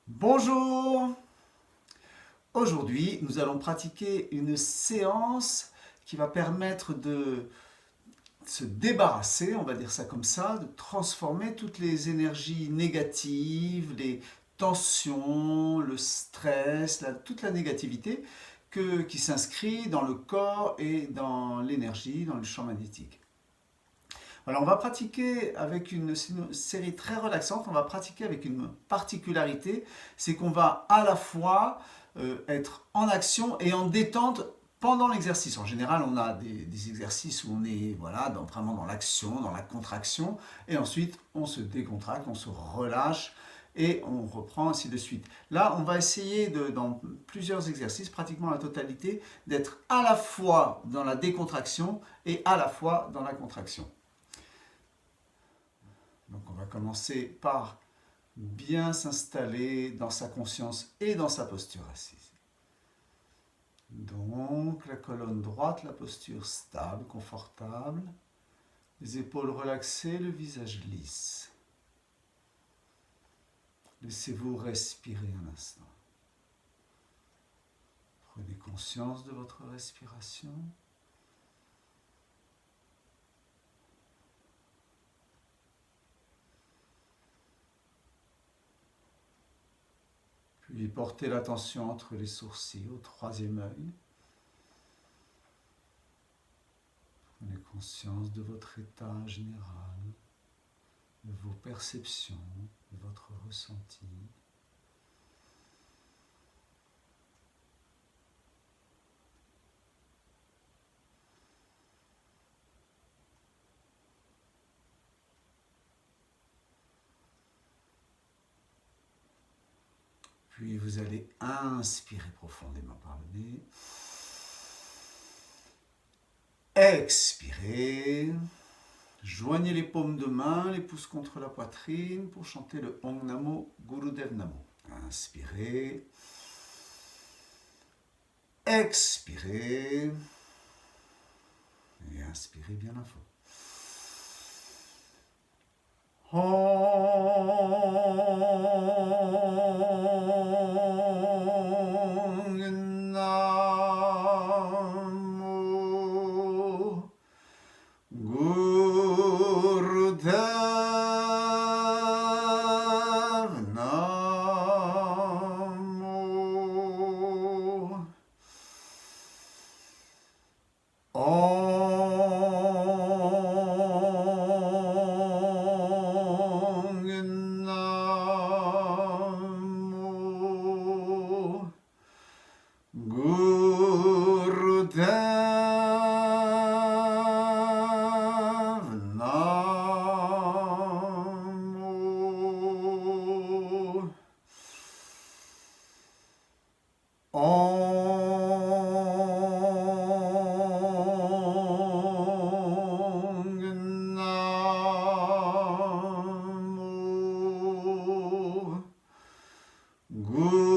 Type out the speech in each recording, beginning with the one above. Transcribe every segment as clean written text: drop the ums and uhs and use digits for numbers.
Bonjour! Aujourd'hui, nous allons pratiquer une séance qui va permettre de se débarrasser, on va dire ça comme ça, de transformer toutes les énergies négatives, les tensions, le stress, toute la négativité qui s'inscrit dans le corps et dans l'énergie, dans le champ magnétique. Alors, on va pratiquer avec c'est une série très relaxante, on va pratiquer avec une particularité, c'est qu'on va à la fois être en action et en détente pendant l'exercice. En général, on a des exercices où on est voilà, vraiment dans l'action, dans la contraction, et ensuite on se décontracte, on se relâche, et on reprend ainsi de suite. Là, on va essayer, dans plusieurs exercices, pratiquement la totalité, d'être à la fois dans la décontraction et à la fois dans la contraction. Donc on va commencer par bien s'installer dans sa conscience et dans sa posture assise. Donc la colonne droite, la posture stable, confortable, les épaules relaxées, le visage lisse. Laissez-vous respirer un instant. Prenez conscience de votre respiration. Puis portez l'attention entre les sourcils au troisième œil. Prenez conscience de votre état général, de vos perceptions, de votre ressenti. Puis vous allez inspirer profondément par le nez. Expirez. Joignez les paumes de main, les pouces contre la poitrine pour chanter le Om Namo Gurudev Namo. Inspirez. Expirez. Et inspirez bien à fond. Om Namo Gurudev Namo. Om Namo Gurudev Namo. Om Namo Gurudev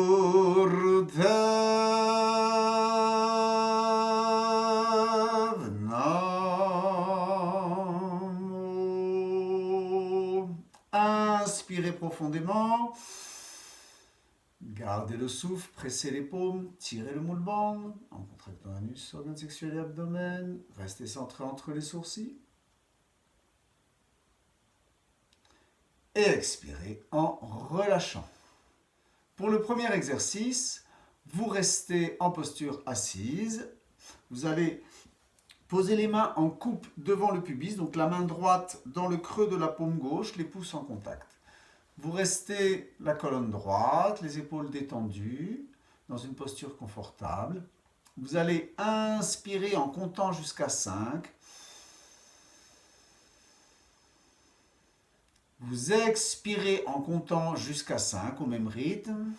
Namo. Inspirez profondément. Gardez le souffle, pressez les paumes, tirez le moule-bande en contractant l'anus, organes sexuels et abdomen. Restez centré entre les sourcils. Et expirez en relâchant. Pour le premier exercice, vous restez en posture assise. Vous allez poser les mains en coupe devant le pubis, donc la main droite dans le creux de la paume gauche, les pouces en contact. Vous restez la colonne droite, les épaules détendues, dans une posture confortable. Vous allez inspirer en comptant jusqu'à 5. Vous expirez en comptant jusqu'à 5 au même rythme.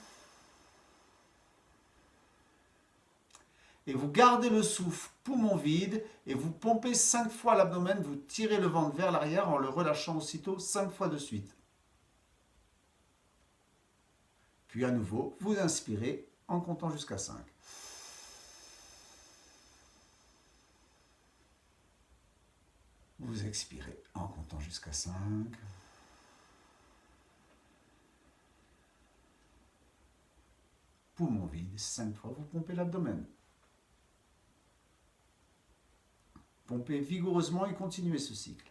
Et vous gardez le souffle poumon vide et vous pompez 5 fois l'abdomen, vous tirez le ventre vers l'arrière en le relâchant aussitôt 5 fois de suite. Puis à nouveau, vous inspirez en comptant jusqu'à 5. Vous expirez en comptant jusqu'à 5. poumon vide. 5 fois, vous pompez l'abdomen. Pompez vigoureusement et continuez ce cycle.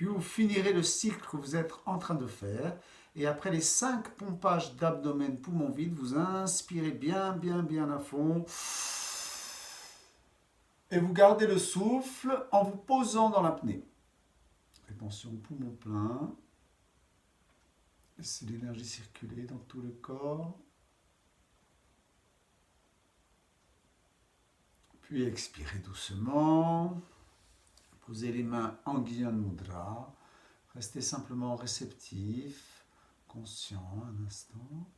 Puis vous finirez le cycle que vous êtes en train de faire. Et après les 5 pompages d'abdomen poumon vide, vous inspirez bien, bien, bien à fond. Et vous gardez le souffle en vous posant dans l'apnée. Rétention poumon plein. Laissez l'énergie circuler dans tout le corps. Puis expirez doucement. Posez les mains en Gyan Mudra. Restez simplement réceptif, conscient un instant.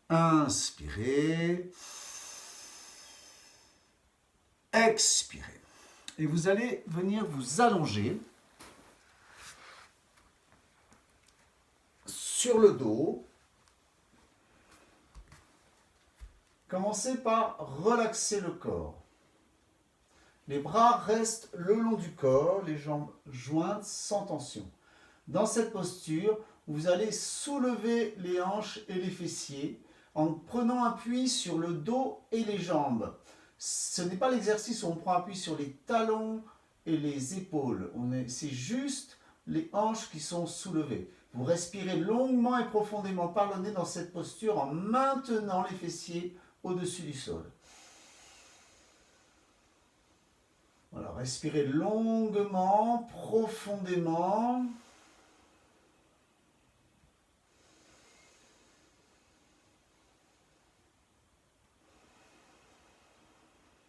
Inspirez. Expirez. Et vous allez venir vous allonger sur le dos. Commencez par relaxer le corps. Les bras restent le long du corps, les jambes jointes sans tension. Dans cette posture, vous allez soulever les hanches et les fessiers en prenant appui sur le dos et les jambes. Ce n'est pas l'exercice où on prend appui sur les talons et les épaules. C'est juste les hanches qui sont soulevées. Vous respirez longuement et profondément par le nez dans cette posture en maintenant les fessiers au-dessus du sol. Voilà, respirez longuement, profondément.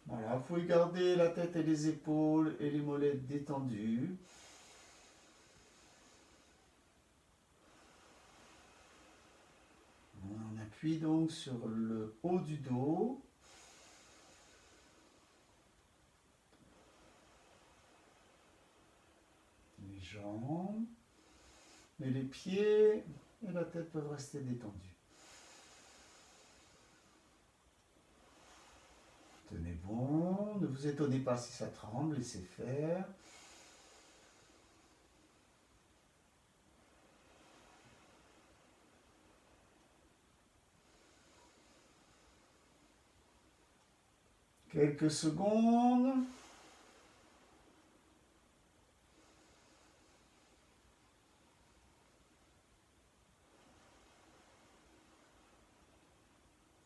Voilà, vous pouvez garder la tête et les épaules et les mollets détendus. On appuie donc sur le haut du dos. Les jambes. Mais les pieds et la tête peuvent rester détendus. Tenez bon, ne vous étonnez pas si ça tremble, laissez faire. Quelques secondes.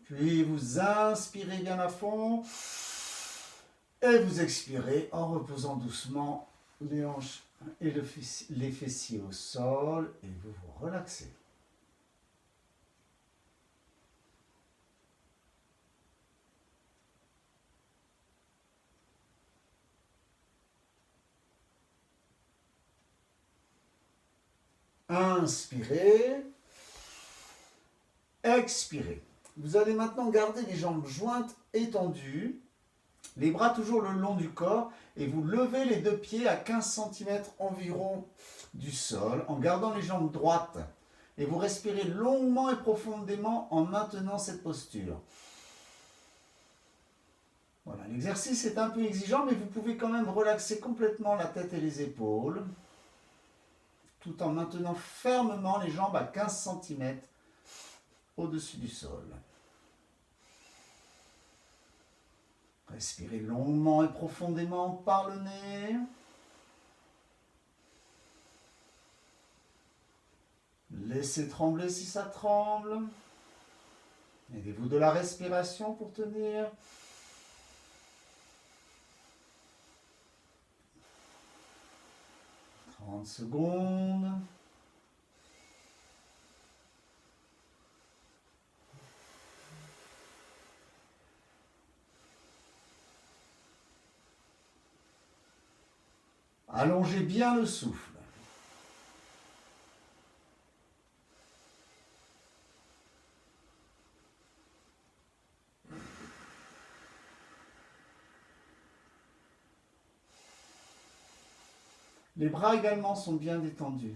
Puis vous inspirez bien à fond et vous expirez en reposant doucement les hanches et les fessiers au sol et vous vous relaxez. Inspirez, expirez. Vous allez maintenant garder les jambes jointes étendues, les bras toujours le long du corps et vous levez les deux pieds à 15 cm environ du sol en gardant les jambes droites. Et vous respirez longuement et profondément en maintenant cette posture. Voilà, l'exercice est un peu exigeant, mais vous pouvez quand même relaxer complètement la tête et les épaules, tout en maintenant fermement les jambes à 15 cm au-dessus du sol. Respirez longuement et profondément par le nez. Laissez trembler si ça tremble. Aidez-vous de la respiration pour tenir. « 30 secondes. Allongez bien le souffle. Les bras également sont bien détendus.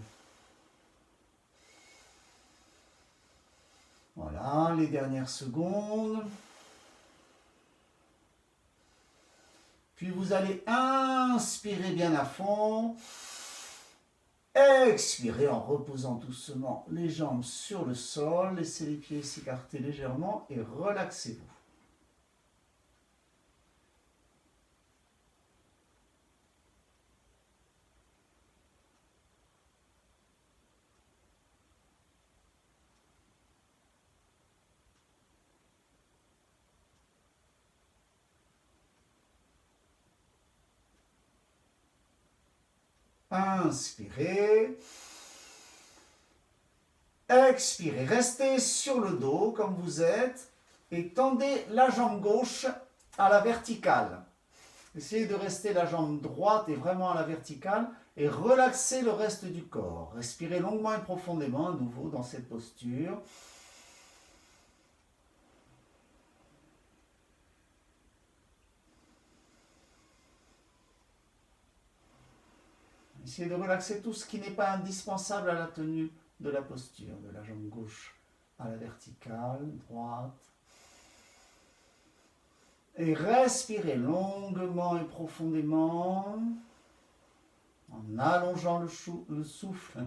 Voilà, les dernières secondes. Puis vous allez inspirer bien à fond. Expirez en reposant doucement les jambes sur le sol. Laissez les pieds s'écarter légèrement et relaxez-vous. Inspirez. Expirez. Restez sur le dos comme vous êtes et tendez la jambe gauche à la verticale. Essayez de rester la jambe droite et vraiment à la verticale et relaxez le reste du corps. Respirez longuement et profondément à nouveau dans cette posture. Essayez de relaxer tout ce qui n'est pas indispensable à la tenue de la posture, de la jambe gauche à la verticale, droite. Et respirez longuement et profondément en allongeant le souffle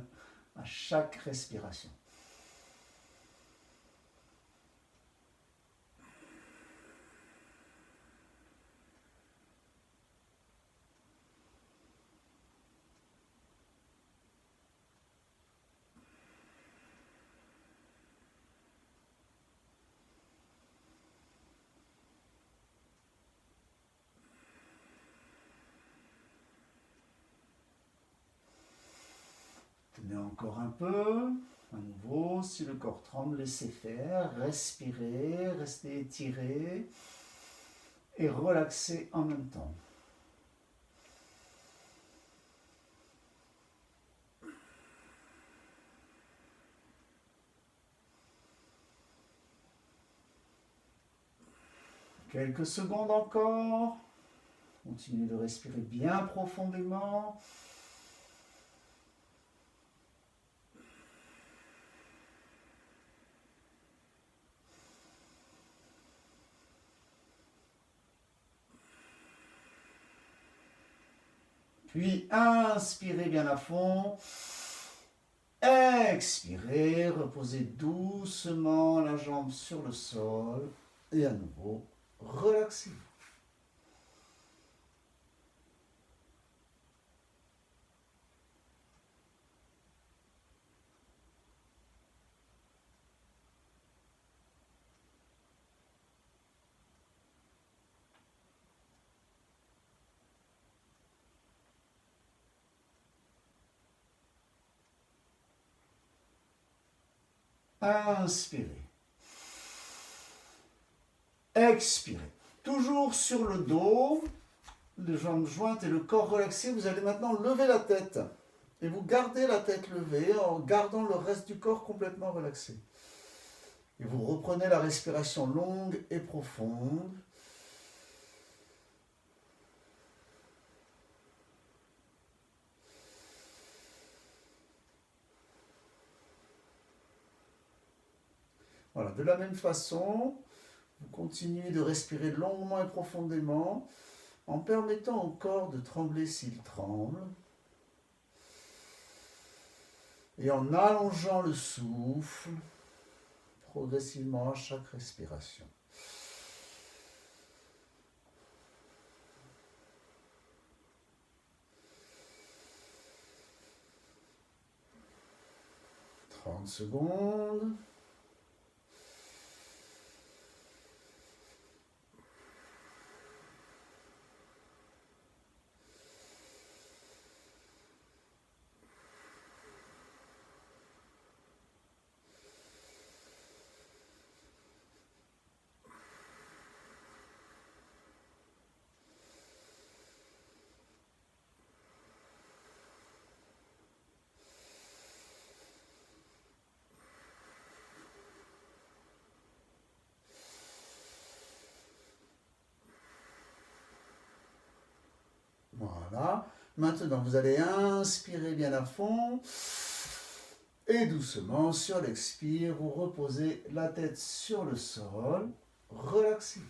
à chaque respiration. Tenez encore un peu. À nouveau, si le corps tremble, laissez faire. Respirez, restez étiré et relaxez en même temps. Quelques secondes encore. Continuez de respirer bien profondément. Puis inspirez bien à fond. Expirez, reposez doucement la jambe sur le sol. Et à nouveau, relaxez-vous. Inspirez. Expirez. Toujours sur le dos, les jambes jointes et le corps relaxé, vous allez maintenant lever la tête. Et vous gardez la tête levée en gardant le reste du corps complètement relaxé. Et vous reprenez la respiration longue et profonde. Voilà, de la même façon, vous continuez de respirer longuement et profondément en permettant au corps de trembler s'il tremble et en allongeant le souffle progressivement à chaque respiration. « 30 secondes. Voilà. Maintenant, vous allez inspirer bien à fond. Et doucement, sur l'expire, vous reposez la tête sur le sol. Relaxez-vous.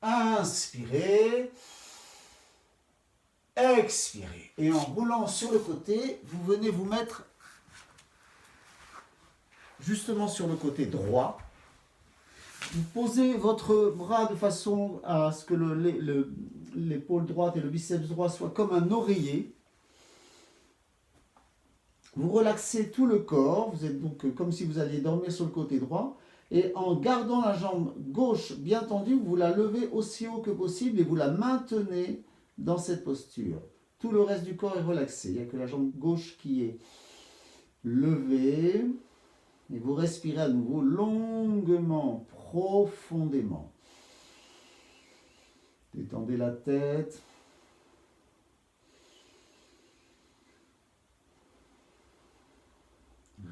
Inspirez. Expirez. Et en roulant sur le côté, vous venez vous mettre justement sur le côté droit. Vous posez votre bras de façon à ce que l'épaule droite et le biceps droit soient comme un oreiller. Vous relaxez tout le corps, vous êtes donc comme si vous alliez dormir sur le côté droit. Et en gardant la jambe gauche bien tendue, vous la levez aussi haut que possible et vous la maintenez dans cette posture. Tout le reste du corps est relaxé. Il n'y a que la jambe gauche qui est levée. Et vous respirez à nouveau longuement, profondément. Détendez la tête.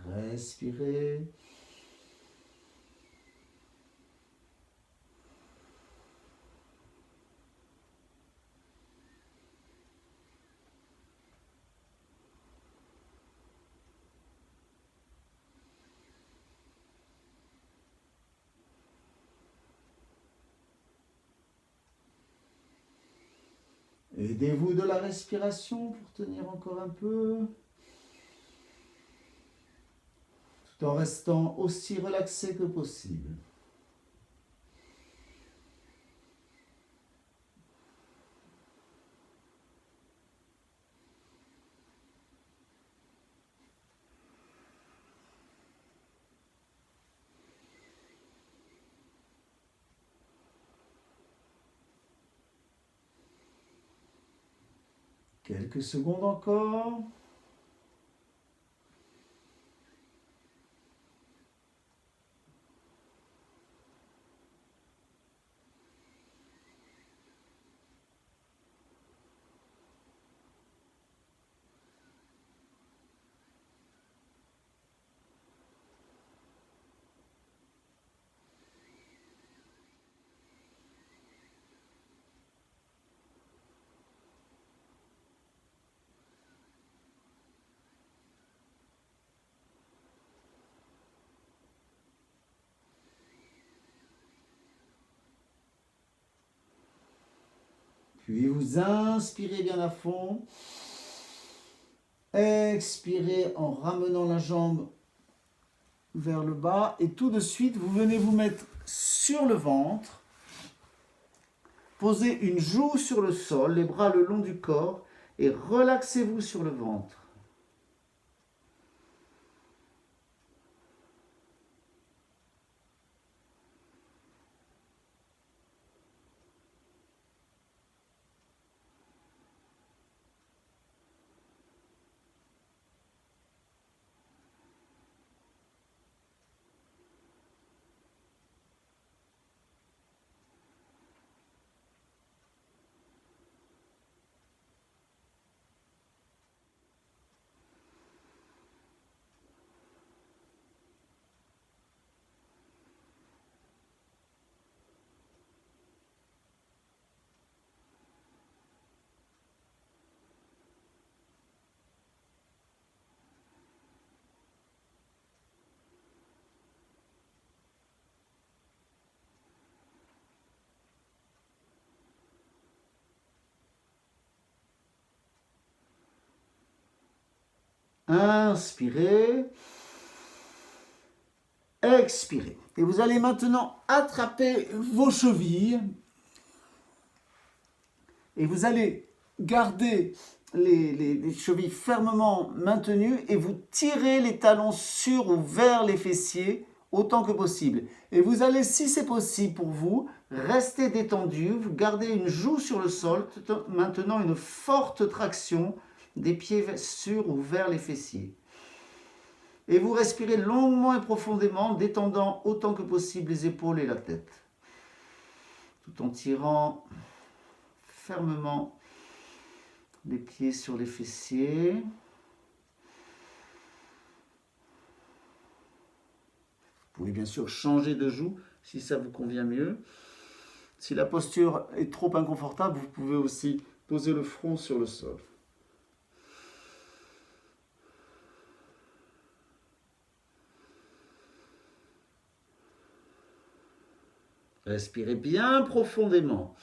Respirez. Aidez-vous de la respiration pour tenir encore un peu, tout en restant aussi relaxé que possible. Quelques secondes encore. Puis vous inspirez bien à fond. Expirez en ramenant la jambe vers le bas. Et tout de suite, vous venez vous mettre sur le ventre. Posez une joue sur le sol, les bras le long du corps. Et relaxez-vous sur le ventre. Inspirez. Expirez. Et vous allez maintenant attraper vos chevilles. Et vous allez garder les chevilles fermement maintenues et vous tirez les talons sur ou vers les fessiers autant que possible. Et vous allez, si c'est possible pour vous, rester détendu. Vous gardez une joue sur le sol, maintenant une forte traction des pieds sur ou vers les fessiers. Et vous respirez longuement et profondément, détendant autant que possible les épaules et la tête. Tout en tirant fermement les pieds sur les fessiers. Vous pouvez bien sûr changer de joue si ça vous convient mieux. Si la posture est trop inconfortable, vous pouvez aussi poser le front sur le sol. Respirez bien profondément.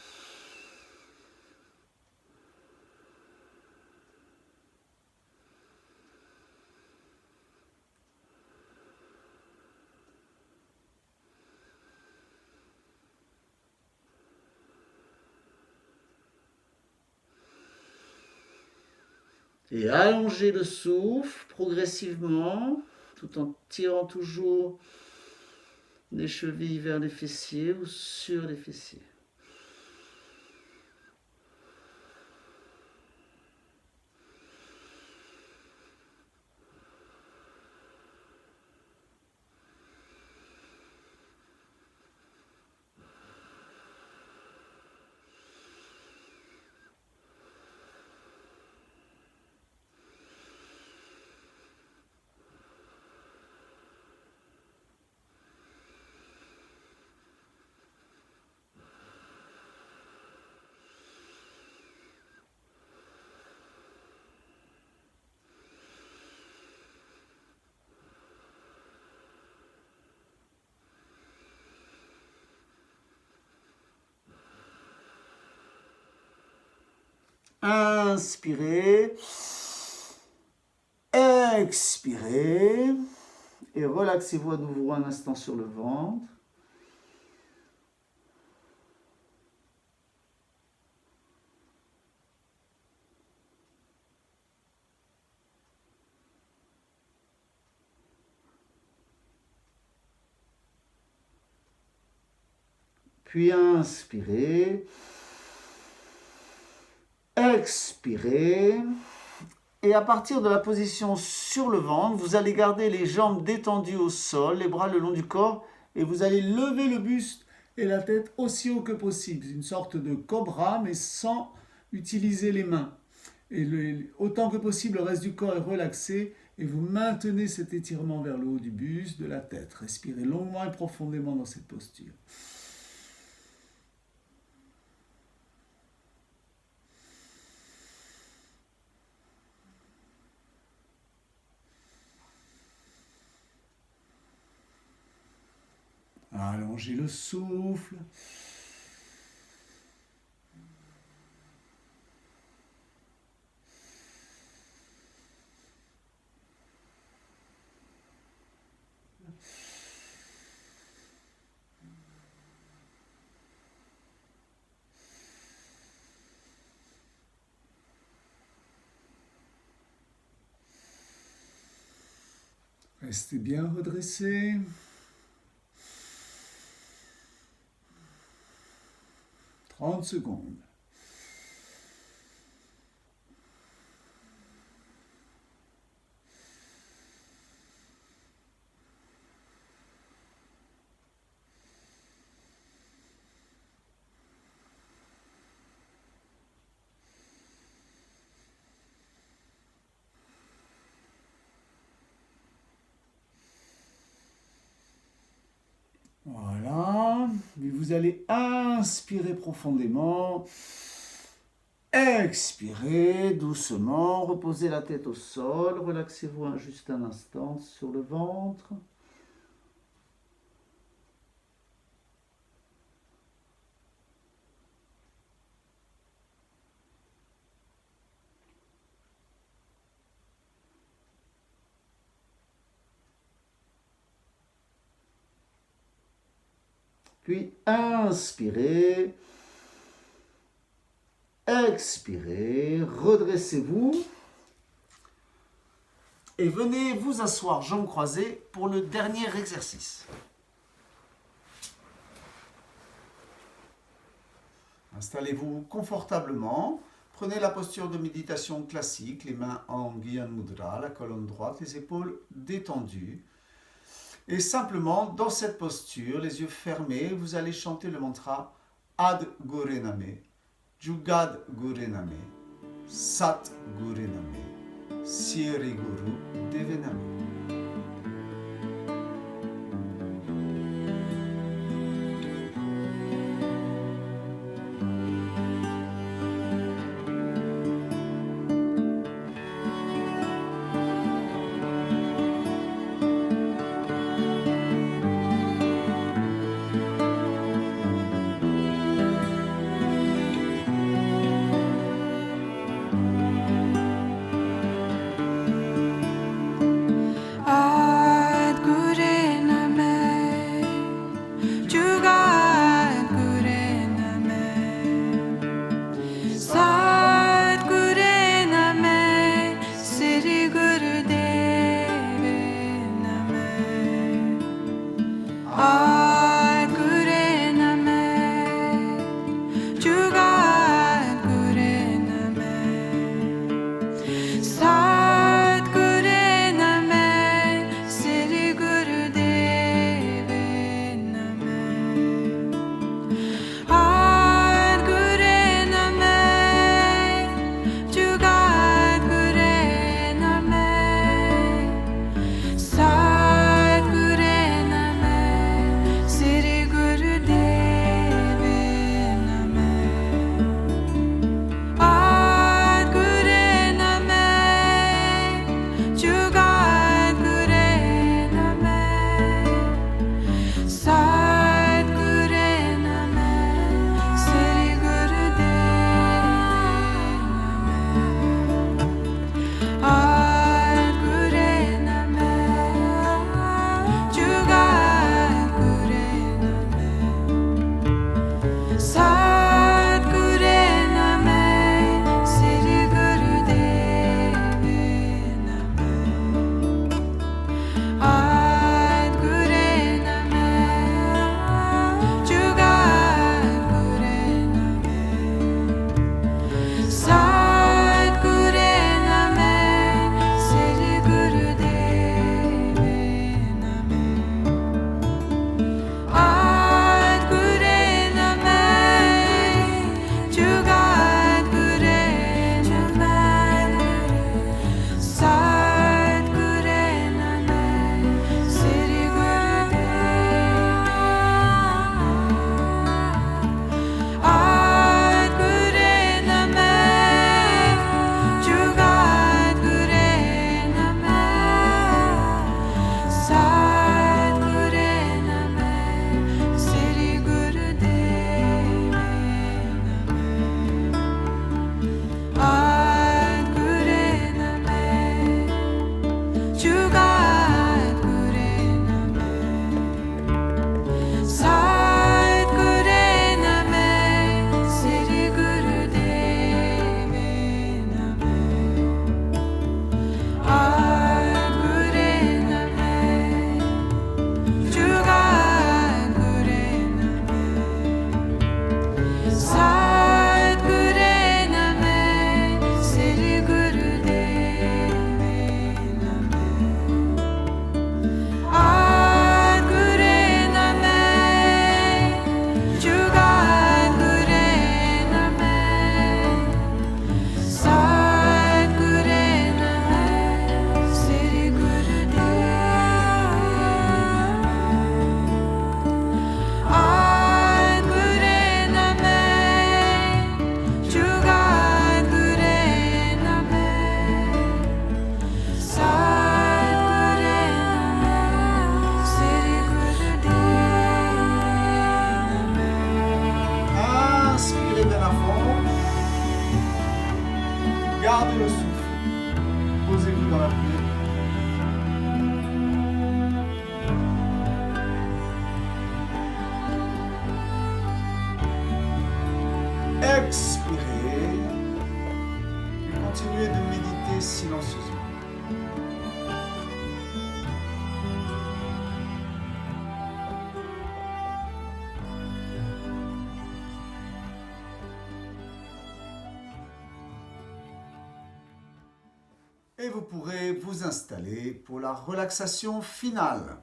Et allongez le souffle progressivement, tout en tirant toujours les chevilles vers les fessiers ou sur les fessiers. Inspirez. Expirez. Et relaxez-vous à nouveau un instant sur le ventre. Puis inspirez. Expirez. Et à partir de la position sur le ventre, vous allez garder les jambes détendues au sol, les bras le long du corps, et vous allez lever le buste et la tête aussi haut que possible. Une sorte de cobra, mais sans utiliser les mains. Et autant que possible, le reste du corps est relaxé, et vous maintenez cet étirement vers le haut du buste, de la tête. Respirez longuement et profondément dans cette posture. Allongez le souffle. Restez bien redressé. 30 secondes. Voilà. Et vous allez inspirer profondément. Expirez doucement. Reposez la tête au sol. Relaxez-vous juste un instant sur le ventre. Puis inspirez. Expirez. Redressez-vous. Et venez vous asseoir jambes croisées pour le dernier exercice. Installez-vous confortablement. Prenez la posture de méditation classique, les mains en Gyan Mudra, la colonne droite, les épaules détendues. Et simplement, dans cette posture, les yeux fermés, vous allez chanter le mantra Ad Gurename, Jugad Gurename, Sat Gurename, Siri Guru Devename. fond. Gardez le souffle. Posez-vous dans la pluie. Expirez. Et continuez de méditer silencieusement. Et vous pourrez vous installer pour la relaxation finale.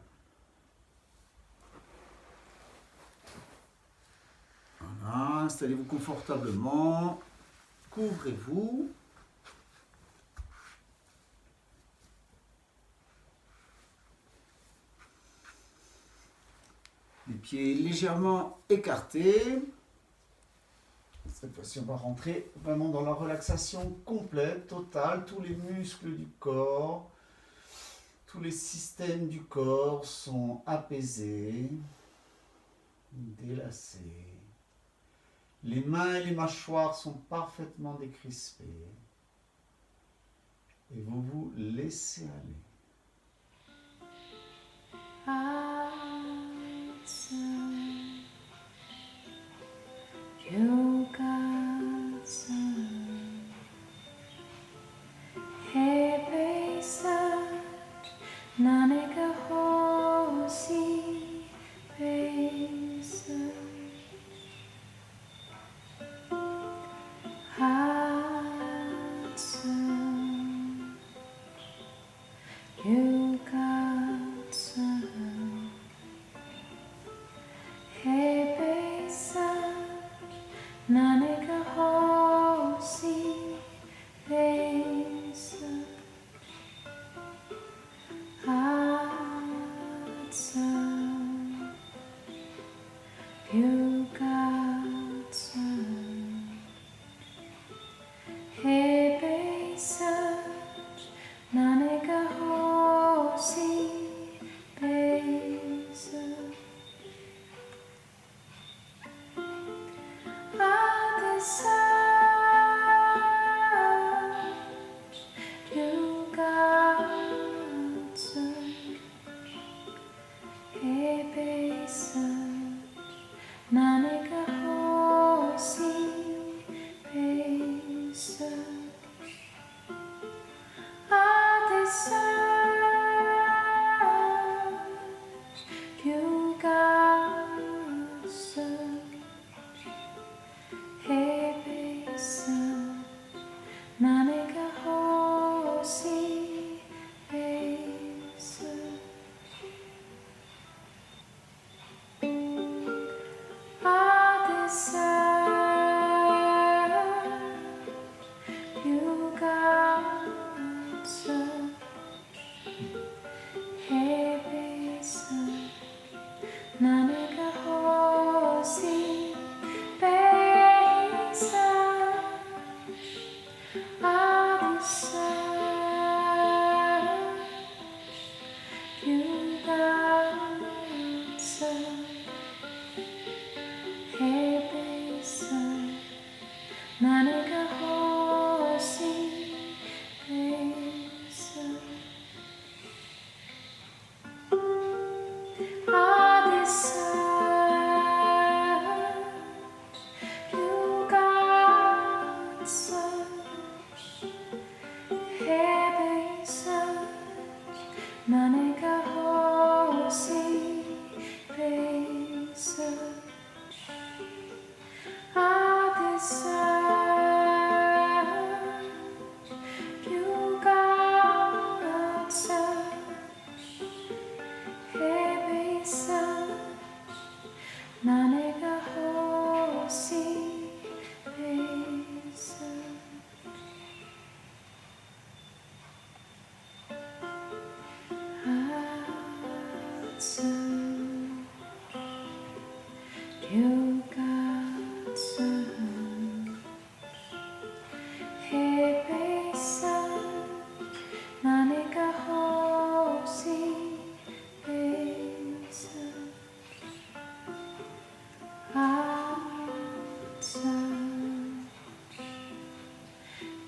Voilà, installez-vous confortablement, couvrez-vous. Les pieds légèrement écartés. Cette fois-ci, on va rentrer vraiment dans la relaxation complète, totale. Tous les muscles du corps, tous les systèmes du corps sont apaisés, délassés. Les mains et les mâchoires sont parfaitement décrispées. Et vous vous laissez aller.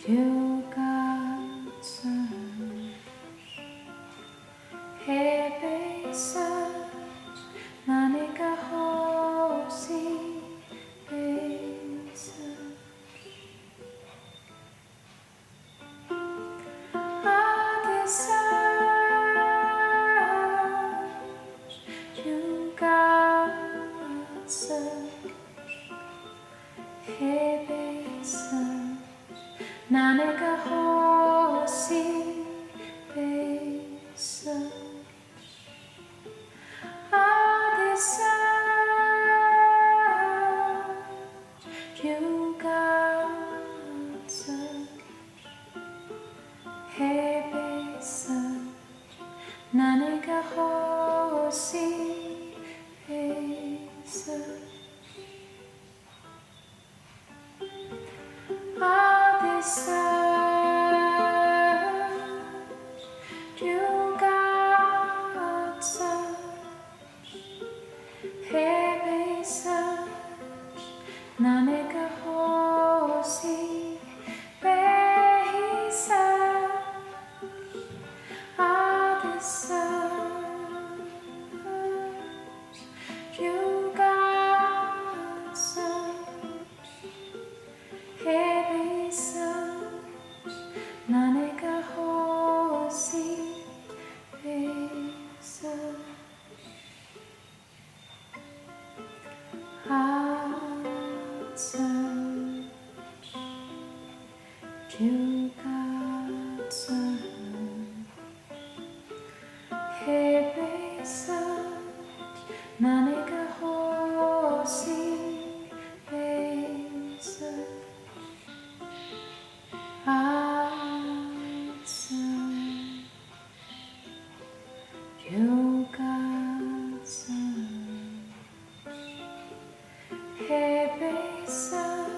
juga search, heavy search, 나니까 혹시 search, 어디 search, juga search, heavy search, 나니까 혹시 search, 어디 search, juga search, heavy search, 나니까 혹시 search, 어디 search, juga search, heavy search, 나니까 혹시 search, 어디 search, juga search, heavy search, 나니까 혹시 search, hard search, juga search, heavy search, 나니까 혹시 search, hard search, juga search, heavy search,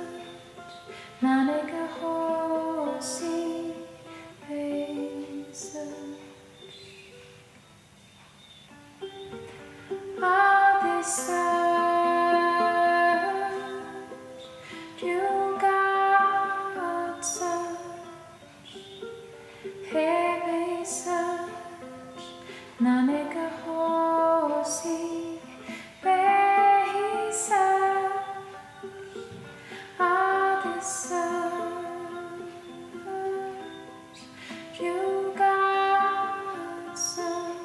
나니까 혹시 search, 어디 search, juga search, heavy search, 나니까 혹시 search, 어디 search, juga search,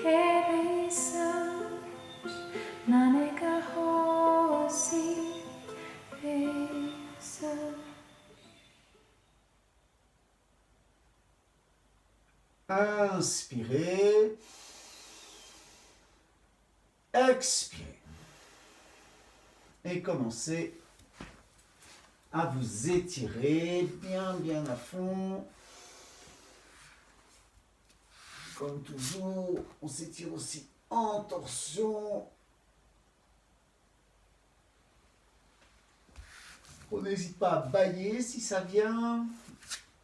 heavy search, 나니까 혹시 search. Inspirez. Expirez. Et commencez à vous étirer bien à fond. Comme toujours, on s'étire aussi en torsion. On n'hésite pas à bâiller si ça vient.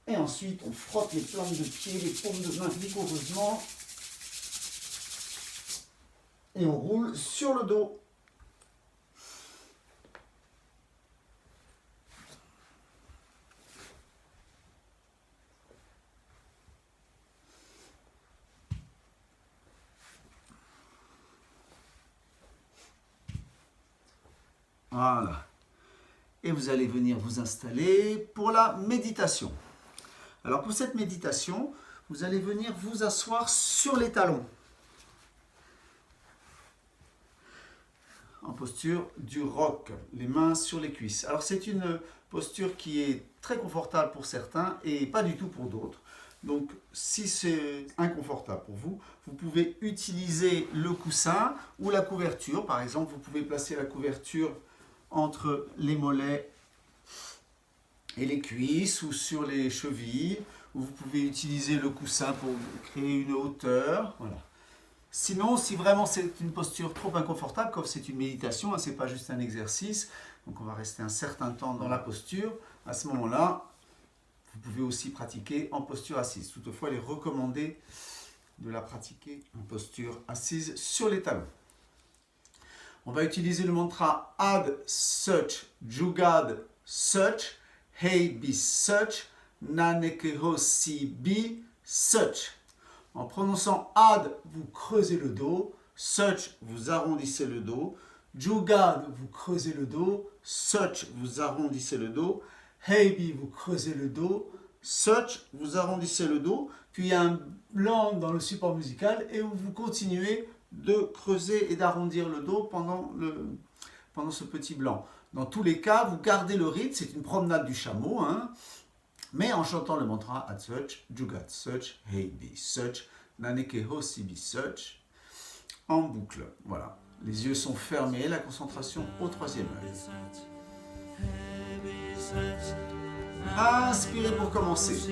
Et ensuite, on frotte les plantes de pied, les paumes de main vigoureusement. Et on roule sur le dos. Voilà. Et vous allez venir vous installer pour la méditation. Alors pour cette méditation, vous allez venir vous asseoir sur les talons. En posture du rock, les mains sur les cuisses. Alors c'est une posture qui est très confortable pour certains et pas du tout pour d'autres. Donc si c'est inconfortable pour vous, vous pouvez utiliser le coussin ou la couverture. Par exemple, vous pouvez placer la couverture entre les mollets et les cuisses ou sur les chevilles. Ou vous pouvez utiliser le coussin pour créer une hauteur. Voilà. Sinon, si vraiment c'est une posture trop inconfortable, comme c'est une méditation, ce n'est pas juste un exercice, donc on va rester un certain temps dans la posture, à ce moment-là, vous pouvez aussi pratiquer en posture assise. Toutefois, il est recommandé de la pratiquer en posture assise sur les talons. On va utiliser le mantra Ad Such, Jugad Such, Hey be such, naneke hosi be such. En prononçant ad, vous creusez le dos, such, vous arrondissez le dos, jugad, vous creusez le dos, such, vous arrondissez le dos, heibi, vous creusez le dos, such, vous arrondissez le dos, puis il y a un blanc dans le support musical et vous continuez de creuser et d'arrondir le dos pendant ce petit blanc. Dans tous les cas, vous gardez le rythme, c'est une promenade du chameau, hein, mais en chantant le mantra at such, jugad such, heibi such, naneke hosi be such, en boucle. Voilà. Les yeux sont fermés, la concentration au troisième œil. Inspirez pour commencer. Such,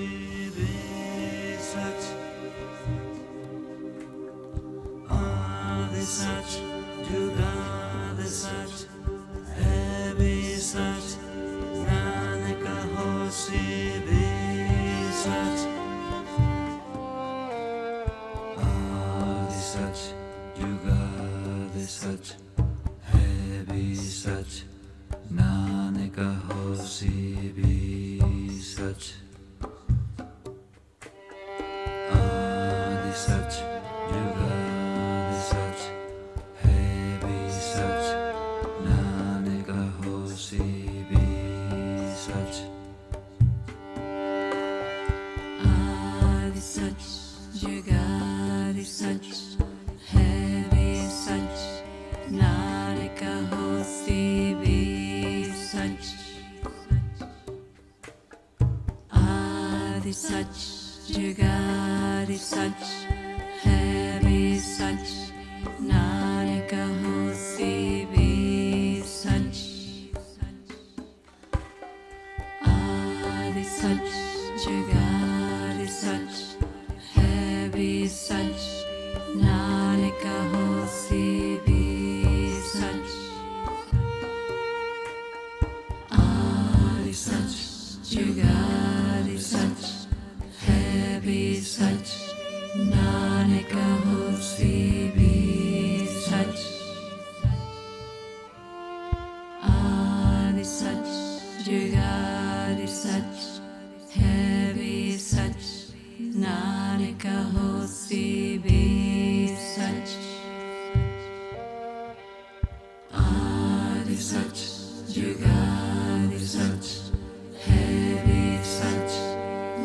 heavy such, naneka hoshi be such. Adi such, yugadi such, heavy such, naneka hoshi be such. Adi such, yugadi such, heavy such. Narika hosi be such. Adi such, jugadi such, heavy such. Narika hosi be such. Adi such, jugadi such, heavy such. Narika hosi be such. Adi such, jugadi such, heavy such, naneka hosi be such. Adi such, jugadi such, heavy such, naneka hosi be such. Adi such, jugadi such, heavy such,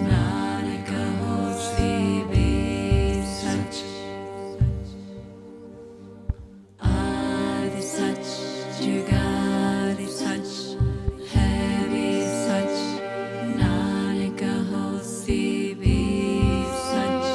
naneka hosi be such. Adi such, jugadi such, heavy such, naneka hosi be such.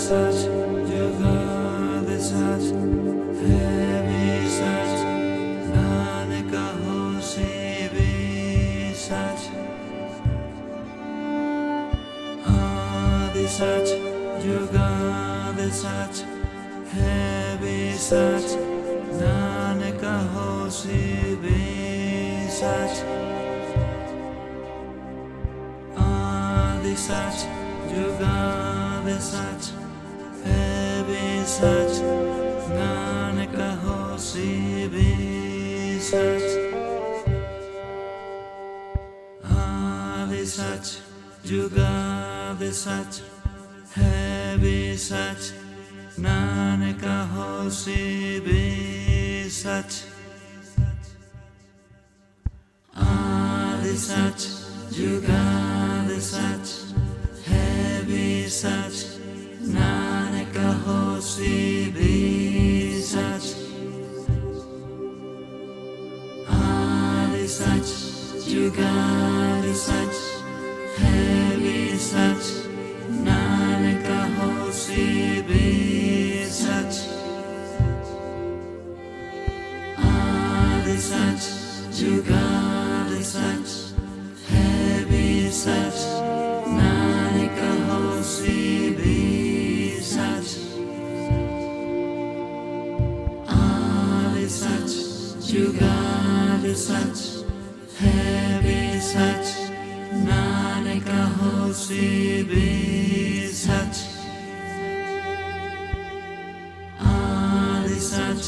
Sach, Jugad Sach, Heavy Sach, Nanak Hosi Bi Sach, Adi Sach, Jugad Sach, Heavy Sach, Nanak Hosi Bi Sach, Adi Sach, Jugad Sach, Heavy Sach, Nanak Hosi Bi Sach, Adi Sach, Jugad Sach, Heavy Sach, Nanak Hosi Bi Sach, Adi Sach, Jugad Sach, Heavy Sach, Nanak Hosi Bi Sach, Adi Sach, Jugad Sach, Heavy Sach, Nanak Hosi Bi Sach, Adi Sach, Jugad Sach, Heavy Sach, Nanak Hosi Bi Sach, Adi Sach, Jugad Sach, Heavy Sach, Nanak Hosi Bi Sach, Adi Sach,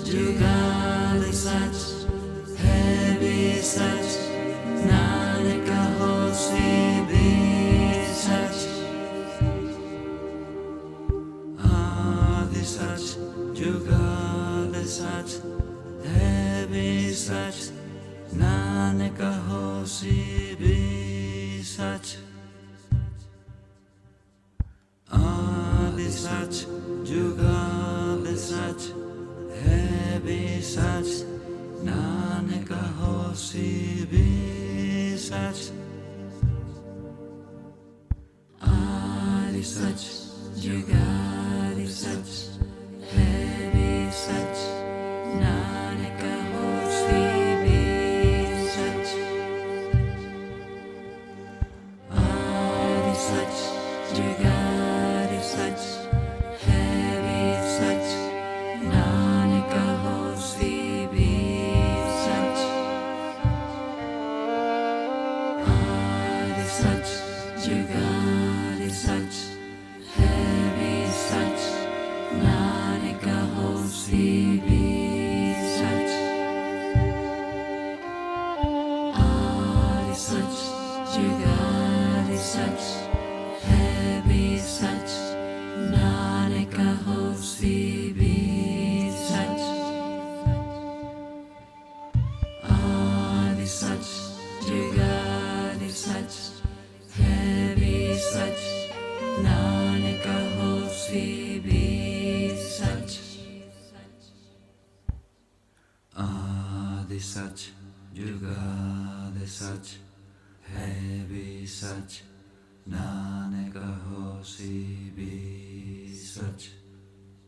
Jugad Sach, Heavy Sach, Nanak Hosi Bi Sach, Adi Sach, Jugad Sach, Heavy Sach, Nanak Hosi Bi Sach, Adi Sach, Jugad Sach, Heavy Sach, Nanak Hosi Bi Sach, Adi Sach, Jugad Sach, Heavy Sach, Nanak Hosi Bi Sach, Adi Sach, Jugad Sach, Heavy Sach, Nanak Hosi Bi Sach, Adi Sach, Jugad Sach, Heavy Sach, Nanak Hosi Bi Sach, Adi Sach, Jugad Sach, Heavy Sach, Nanak Hosi Bi Sach, Adi Sach, Jugad Sach, Heavy Sach, Nanak Hosi Bi Sach, Adi Sach, Jugad Sach, Heavy Sach, Nanak Hosi Bi Sach.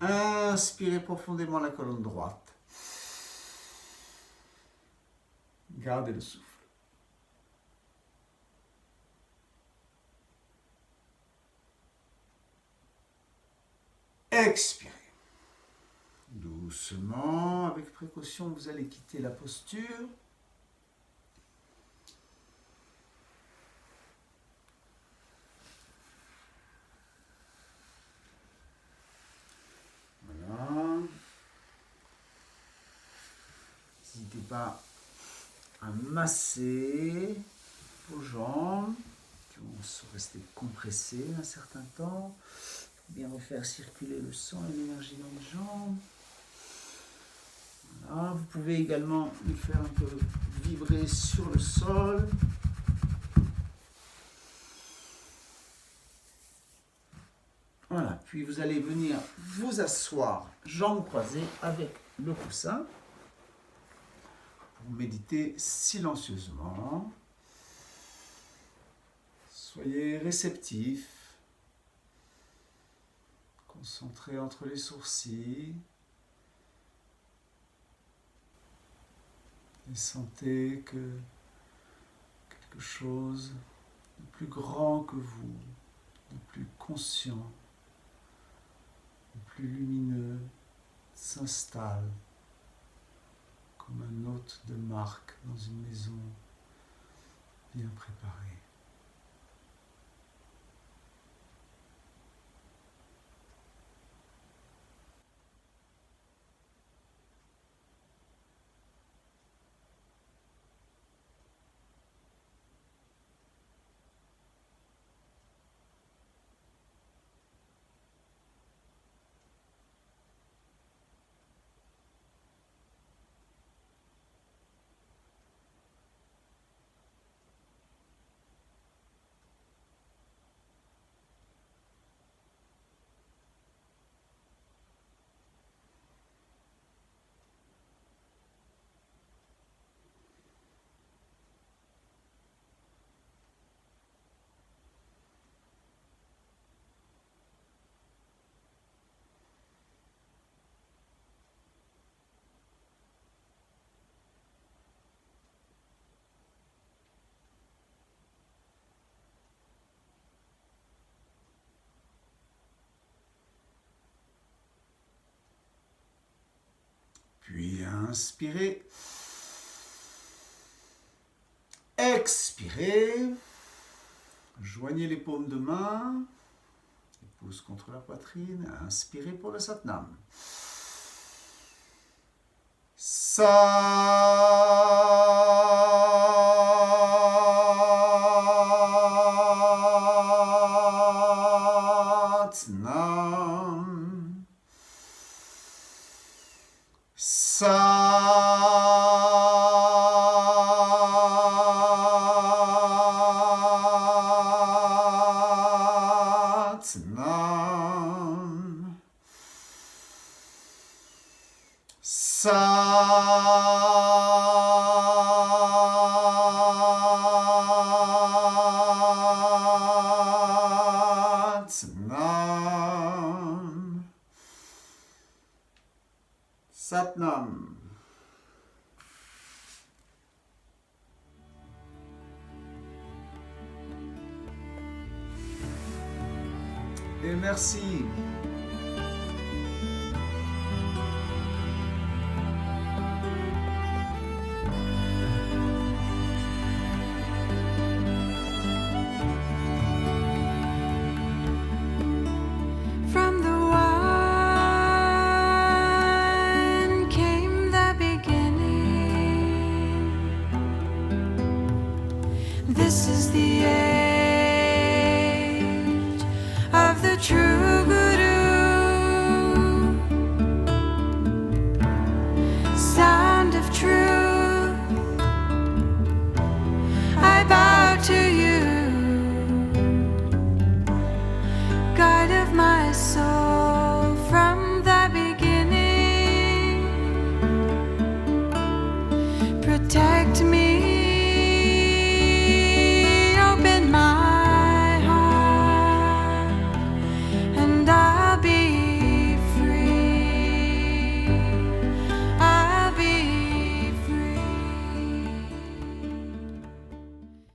Inspirez profondément la colonne droite. Gardez le souffle. Expirez. Doucement, avec précaution, vous allez quitter la posture. Voilà. N'hésitez pas à masser vos jambes qui vont rester compressées un certain temps. Bien refaire circuler le sang et l'énergie dans les jambes. Voilà. Vous pouvez également le faire un peu vibrer sur le sol. Voilà, puis vous allez venir vous asseoir, jambes croisées avec le coussin, pour méditer silencieusement. Soyez réceptifs. Concentrez entre les sourcils. Et sentez que quelque chose de plus grand que vous, de plus conscient, de plus lumineux s'installe comme un hôte de marque dans une maison bien préparée. Puis inspirez. Expirez. Joignez les paumes de main. Les pouces contre la poitrine. Inspirez pour le Satnam. Satnam. Satnam. Satnam. Satnam. Et merci. From the one came the beginning. This is the end.